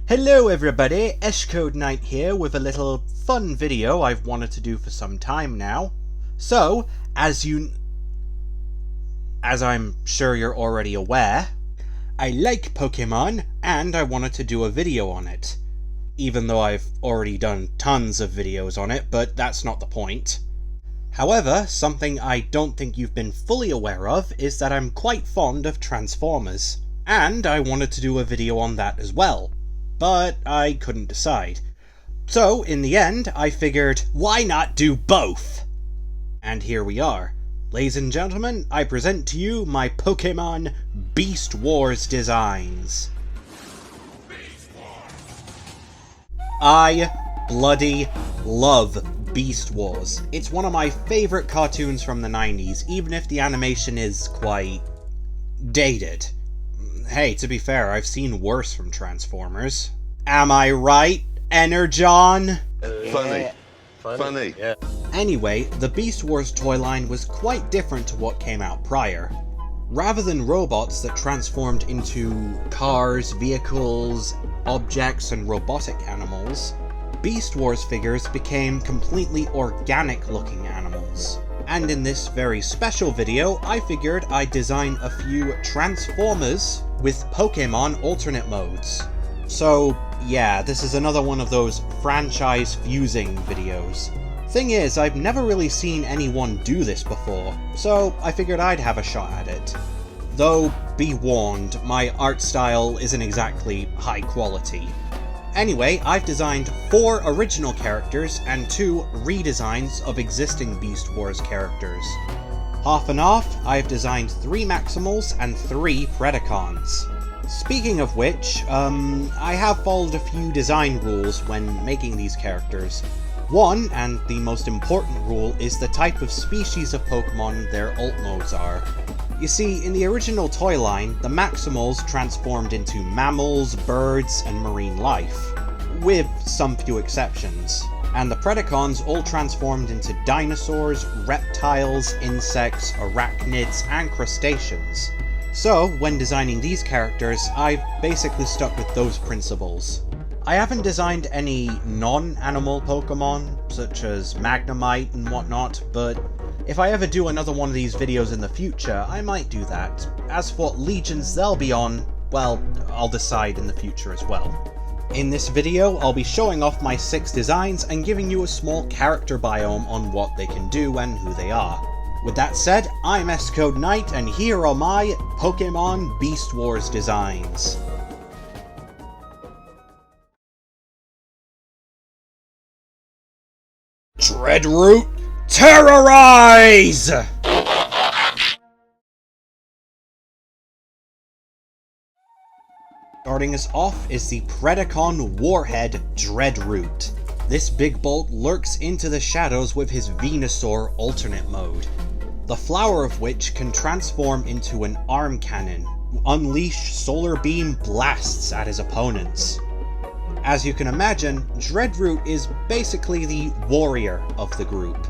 Hello everybody, Eshcode Knight here with a little fun video I've wanted to do for some time now. So, as I'm sure you're already aware, I like Pokémon and I wanted to do a video on it. Even though I've already done tons of videos on it, but that's not the point. However, something I don't think you've been fully aware of is that I'm quite fond of Transformers. And I wanted to do a video on that as well. But I couldn't decide. So, in the end, I figured, why not do both? And here we are. Ladies and gentlemen, I present to you my Pokémon Beast Wars designs. I bloody love Beast Wars. It's one of my favourite cartoons from the 90s, even if the animation is quite dated. Hey, to be fair, I've seen worse from Transformers. Am I right, Energon? Funny. Yeah. Anyway, the Beast Wars toy line was quite different to what came out prior. Rather than robots that transformed into cars, vehicles, objects, and robotic animals, Beast Wars figures became completely organic-looking animals. And in this very special video, I figured I'd design a few Transformers with Pokémon alternate modes. So, yeah, this is another one of those franchise fusing videos. Thing is, I've never really seen anyone do this before, so I figured I'd have a shot at it. Though, be warned, my art style isn't exactly high quality. Anyway, I've designed 4 original characters and 2 redesigns of existing Beast Wars characters. Half and half, I've designed 3 Maximals and 3 Predacons. Speaking of which, I have followed a few design rules when making these characters. One, and the most important rule, is the type of species of Pokémon their alt modes are. You see, in the original toy line, the Maximals transformed into mammals, birds, and marine life, with some few exceptions. And the Predacons all transformed into dinosaurs, reptiles, insects, arachnids, and crustaceans. So, when designing these characters, I've basically stuck with those principles. I haven't designed any non-animal Pokémon, such as Magnemite and whatnot, but if I ever do another one of these videos in the future, I might do that. As for what legions they'll be on, well, I'll decide in the future as well. In this video, I'll be showing off my 6 designs and giving you a small character biome on what they can do and who they are. With that said, I'm Eshcode Knight, and here are my Pokémon Beast Wars designs. Dreadroot, terrorize! Starting us off is the Predacon Warhead Dreadroot. This big bolt lurks into the shadows with his Venusaur alternate mode, the flower of which can transform into an arm cannon, unleash solar beam blasts at his opponents. As you can imagine, Dreadroot is basically the warrior of the group.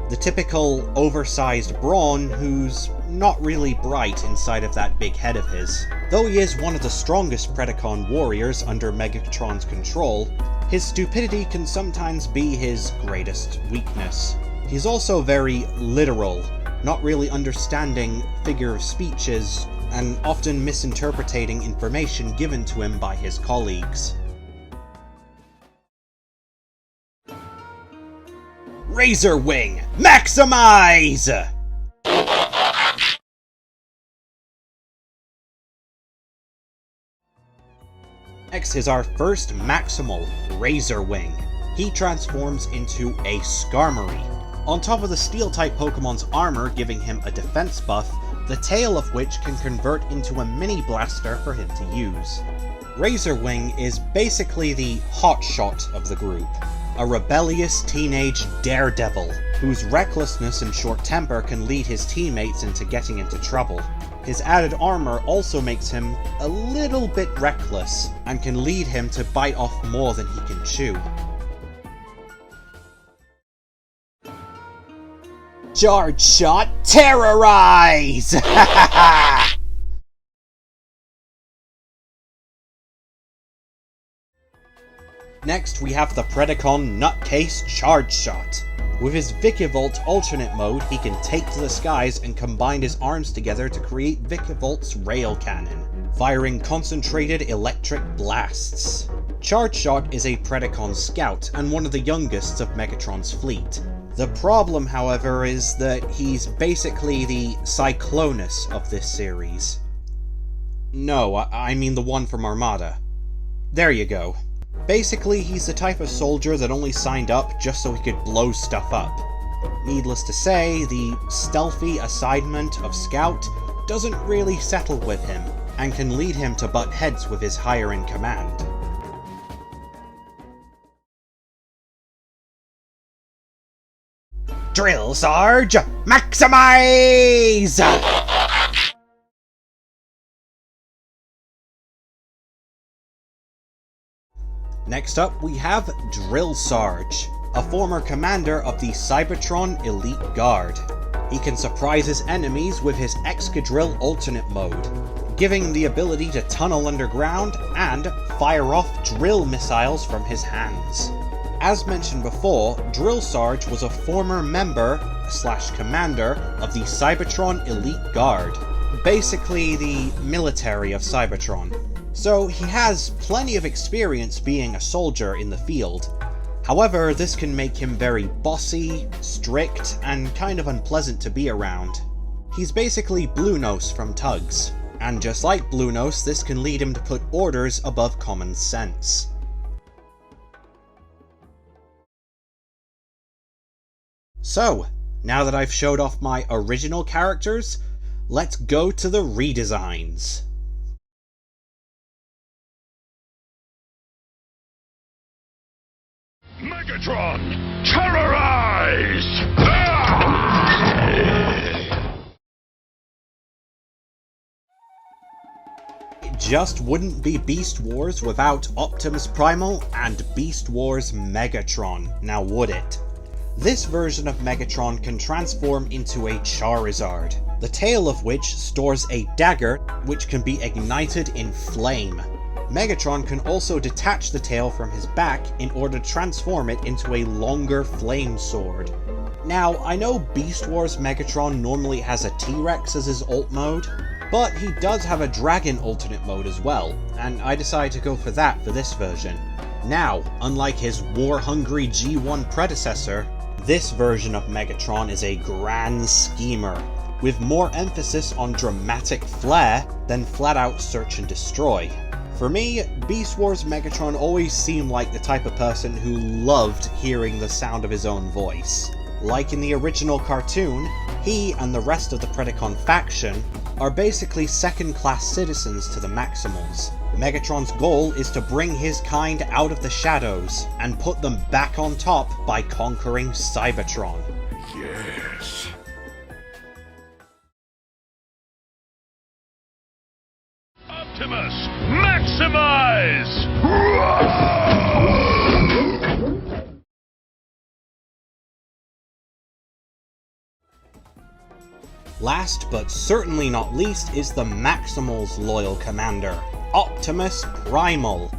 The typical oversized brawn who's not really bright inside of that big head of his. Though he is one of the strongest Predacon warriors under Megatron's control, his stupidity can sometimes be his greatest weakness. He's also very literal, not really understanding figure of speeches, and often misinterpreting information given to him by his colleagues. Razorwing, maximize! Next is our first Maximal, Razorwing. He transforms into a Skarmory. On top of the Steel-type Pokemon's armor giving him a defense buff, the tail of which can convert into a mini blaster for him to use. Razorwing is basically the hotshot of the group, a rebellious teenage daredevil whose recklessness and short temper can lead his teammates into getting into trouble. His added armor also makes him a little bit reckless, and can lead him to bite off more than he can chew. Chargeshot, terrorize! Next, we have the Predacon nutcase Chargeshot. With his Vikivolt alternate mode, he can take to the skies and combine his arms together to create Vikivolt's rail cannon, firing concentrated electric blasts. Chargeshot is a Predacon scout and one of the youngest of Megatron's fleet. The problem, however, is that he's basically the Cyclonus of this series. No, I mean the one from Armada. There you go. Basically, he's the type of soldier that only signed up just so he could blow stuff up. Needless to say, the stealthy assignment of Scout doesn't really settle with him, and can lead him to butt heads with his higher-in-command. Drill, Sarge! Maximize! Next up, we have Drill Sarge, a former commander of the Cybertron Elite Guard. He can surprise his enemies with his Excadrill alternate mode, giving the ability to tunnel underground and fire off drill missiles from his hands. As mentioned before, Drill Sarge was a former member / commander of the Cybertron Elite Guard, basically the military of Cybertron. So he has plenty of experience being a soldier in the field. However, this can make him very bossy, strict, and kind of unpleasant to be around. He's basically Bluenos from Tugs, and just like Bluenos, this can lead him to put orders above common sense. So, now that I've showed off my original characters, let's go to the redesigns. Megatron, terrorize! It just wouldn't be Beast Wars without Optimus Primal and Beast Wars Megatron, now would it? This version of Megatron can transform into a Charizard, the tail of which stores a dagger which can be ignited in flame. Megatron can also detach the tail from his back in order to transform it into a longer flame sword. Now, I know Beast Wars Megatron normally has a T-Rex as his ult mode, but he does have a Dragon alternate mode as well, and I decided to go for that for this version. Now, unlike his war-hungry G1 predecessor, this version of Megatron is a grand schemer, with more emphasis on dramatic flair than flat-out search and destroy. For me, Beast Wars Megatron always seemed like the type of person who loved hearing the sound of his own voice. Like in the original cartoon, he and the rest of the Predacon faction are basically second-class citizens to the Maximals. Megatron's goal is to bring his kind out of the shadows and put them back on top by conquering Cybertron. Yes. Optimus, maximize! Last but certainly not least is the Maximals' loyal commander, Optimus Primal.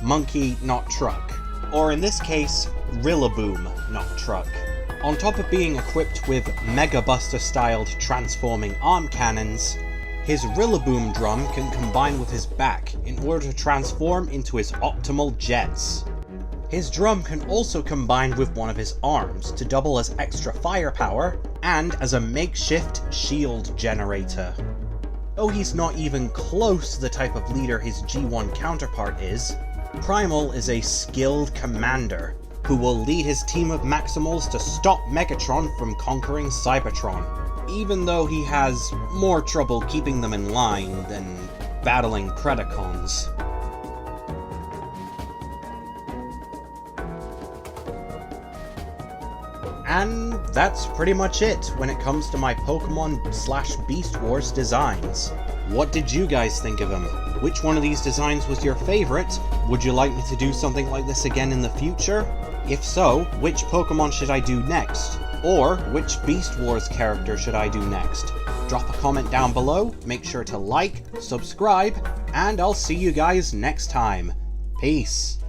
Monkey, not truck. Or in this case, Rillaboom, not truck. On top of being equipped with Mega Buster-styled transforming arm cannons, his Rillaboom drum can combine with his back in order to transform into his optimal jets. His drum can also combine with one of his arms to double as extra firepower and as a makeshift shield generator. Though he's not even close to the type of leader his G1 counterpart is, Primal is a skilled commander who will lead his team of Maximals to stop Megatron from conquering Cybertron, even though he has more trouble keeping them in line than battling Predacons. And that's pretty much it when it comes to my Pokemon/Beast Wars designs. What did you guys think of them? Which one of these designs was your favorite? Would you like me to do something like this again in the future? If so, which Pokemon should I do next? Or which Beast Wars character should I do next? Drop a comment down below, make sure to like, subscribe, and I'll see you guys next time. Peace.